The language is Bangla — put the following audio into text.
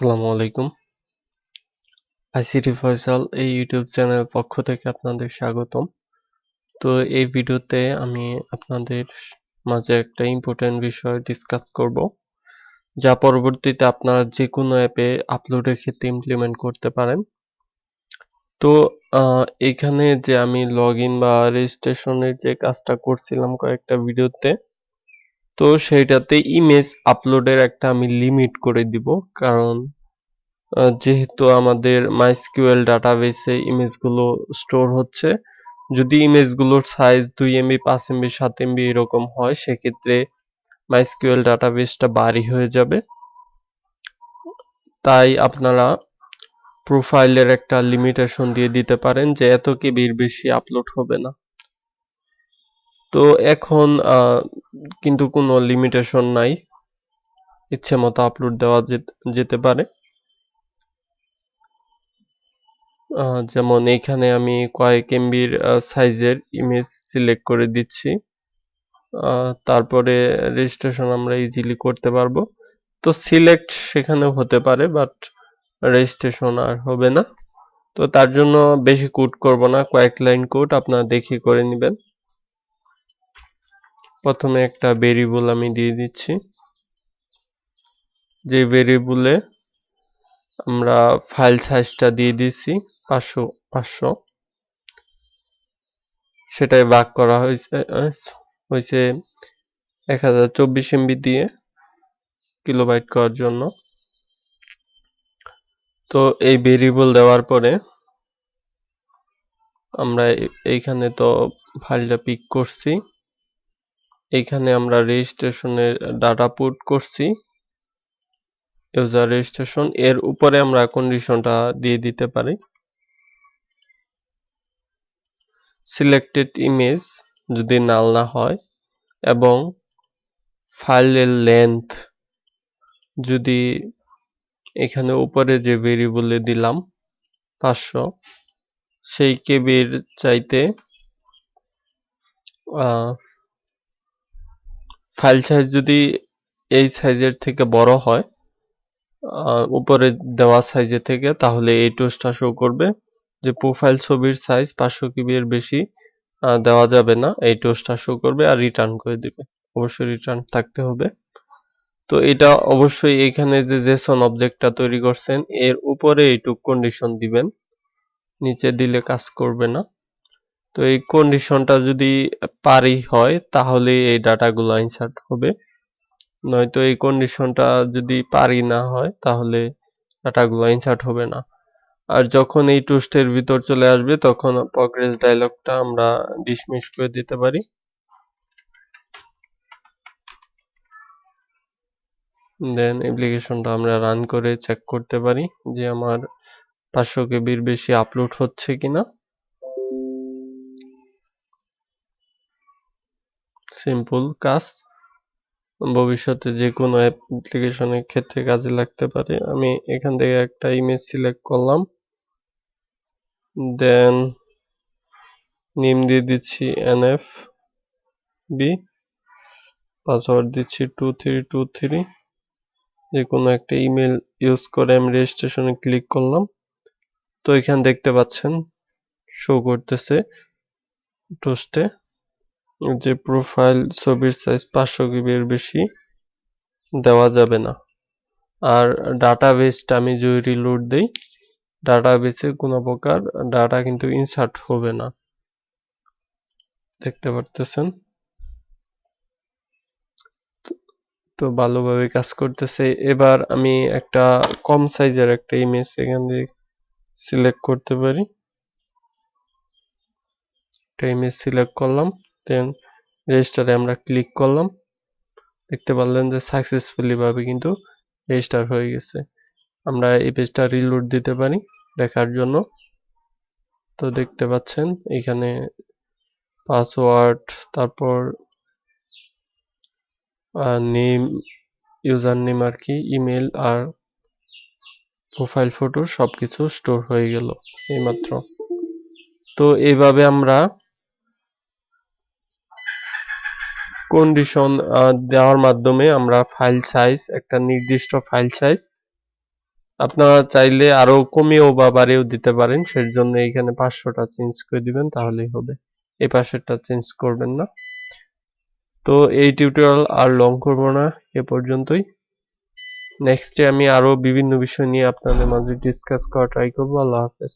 আসসালামু আলাইকুম। আইসিটি ফয়সাল এই ইউটিউব চ্যানেলের পক্ষ থেকে আপনাদের স্বাগতম। তো এই ভিডিওতে আমি আপনাদের মাঝে একটা ইম্পর্টেন্ট বিষয় ডিসকাস করব, যা পরবর্তীতে আপনারা যে কোনো অ্যাপে আপলোডের ক্ষেত্রে ইমপ্লিমেন্ট করতে পারেন। তো এইখানে যে আমি লগইন বা রেজিস্ট্রেশনের যে কাজটা করছিলাম কয়েকটা ভিডিওতে, তো সেইটাতে ইমেজ আপলোডের একটা আমি লিমিট করে দিব, কারণ যেহেতু আমাদের মাইস্কিউএল ডাটাবেসে ইমেজগুলো স্টোর হচ্ছে, যদি ইমেজগুলোর সাইজ 2 এমবি 5 এমবি 7 এমবি এরকম হয়, সেক্ষেত্রে মাইস্কিউএল ডাটাবেসটা ভারী হয়ে যাবে। তাই আপনারা প্রোফাইলের একটা লিমিটেশন দিয়ে দিতে পারেন যে এত কেবির বেশি আপলোড হবে না। তো এখন কিন্তু কোনো লিমিটেশন নাই, ইচ্ছে মতো আপলোড দেওয়া যেতে পারে। যেমন এইখানে আমি কয়েক এমবির সাইজের ইমেজ সিলেক্ট করে দিচ্ছি, তারপরে রেজিস্ট্রেশন আমরা ইজিলি করতে পারবো। তো সিলেক্ট সেখানে হতে পারে, বাট রেজিস্ট্রেশন আর হবে না। তো তার জন্য বেশি কোড করব না, কয়েক লাইন কোড আপনারা দেখে করে নেবেন। প্রথমে একটা ভেরিয়েবল আমি দিয়ে দিচ্ছি, যে ভেরিয়েবলে আমরা ফাইল সাইজটা দিয়ে দিচ্ছি 500, সেটাই ভাগ করা হয়েছে 1024 এমবি দিয়ে কিলোবাইট করার জন্য। তো এই ভেরিয়েবল দেওয়ার পরে আমরা এইখানে তো ফাইলটা পিক করছি, এইখানে আমরা রেজিস্ট্রেশনের ডাটা পুট করছি, ইউজার রেজিস্ট্রেশন, এর উপরে আমরা কন্ডিশনটা দিয়ে দিতে পারি, সিলেক্টেড ইমেজ যদি নাল না হয় এবং ফাইলের লেন্থ যদি এখানে উপরে যে ভেরিয়েবলে দিলাম 500, সেই কেবির চাইতে ফাইল সাইজ যদি এই সাইজের থেকে বড় হয় উপরে দেওয়া সাইজের থেকে, তাহলে এই টোস্টটা শো করবে যে প্রোফাইল ছবির সাইজ 500 কেবি এর বেশি দেওয়া যাবে না, এই টোস্টটা শো করবে আর রিটার্ন করে দিবে। অবশ্যই রিটার্ন থাকতে হবে। তো এটা অবশ্যই এখানে যে জেসন অবজেক্টটা তৈরি করছেন এর উপরে এইটুক কন্ডিশন দিবেন, নিচে দিলে কাজ করবে না। তো এই কন্ডিশনটা যদি পারি হয় তাহলে এই ডাটাগুলো ইনসার্ট হবে, নয়তো এই কন্ডিশনটা যদি পারি না হয় তাহলে ডাটাগুলো ইনসার্ট হবে না। আর যখন এই টোস্টের ভিতর চলে আসবে তখন প্রগ্রেস ডায়লগটা আমরা ডিসমিস করে দিতে পারি। দেন অ্যাপ্লিকেশনটা আমরা রান করে চেক করতে পারি যে আমার 500 কেবির বেশি আপলোড হচ্ছে কিনা। সিম্পল কাজ, ভবিষ্যতে যে কোনো অ্যাপ্লিকেশনের ক্ষেত্রে কাজে লাগতে পারে। আমি এখান থেকে একটা ইমেজ সিলেক্ট করলাম, দেন নেম দিয়ে দিচ্ছি NFB, পাসওয়ার্ড দিচ্ছি 2323, যে কোনো একটা ইমেল ইউজ করে আমি রেজিস্ট্রেশনে ক্লিক করলাম। তো এখানে দেখতে পাচ্ছেন শো করতেছে টোস্টে যে প্রোফাইল ছবির সাইজ 500 কেবি এর বেশি দেওয়া যাবে না। আর ডাটাবেসটা আমি যদি রিলোড দেই, ডাটাবেসে কোনো প্রকার ডাটা কিন্তু ইনসার্ট হবে না, দেখতে পারতেছেন। তো ভালোভাবে কাজ করতেছে। এবার আমি একটা কম সাইজের একটা ইমেজ এখান থেকে সিলেক্ট করতে পারি, একটা ইমেজ সিলেক্ট করলাম, দেন রেজিস্টারে আমরা ক্লিক করলাম। দেখতে পারলেন যে সাকসেসফুলি ভাবে কিন্তু রেজিস্টার হয়ে গেছে। আমরা এই পেজটা রিলোড দিতে পারি দেখার জন্য। তো দেখতে পাচ্ছেন এখানে পাসওয়ার্ড, তারপর নেম, ইউজার নেম আর কি, ইমেল আর প্রোফাইল ফটো সবকিছু স্টোর হয়ে গেল এইমাত্র। তো এইভাবে আমরা কন্ডিশন দেওয়ার মাধ্যমে আমরা ফাইল সাইজ, একটা নির্দিষ্ট ফাইল সাইজ আপনারা চাইলে আরো কমিয়েও বা বাড়িয়েও দিতে পারেন, সেই জন্য এইখানে 500টা চেঞ্জ করে দিবেন তাহলেই হবে, এই পাশেরটা চেঞ্জ করবেন না। তো এই টিউটোরিয়াল আর লং করব না, এ পর্যন্তই। নেক্সটে আমি আরো বিভিন্ন বিষয় নিয়ে আপনাদের মাঝে ডিসকাস করা ট্রাই করবো। আল্লাহ হাফেজ।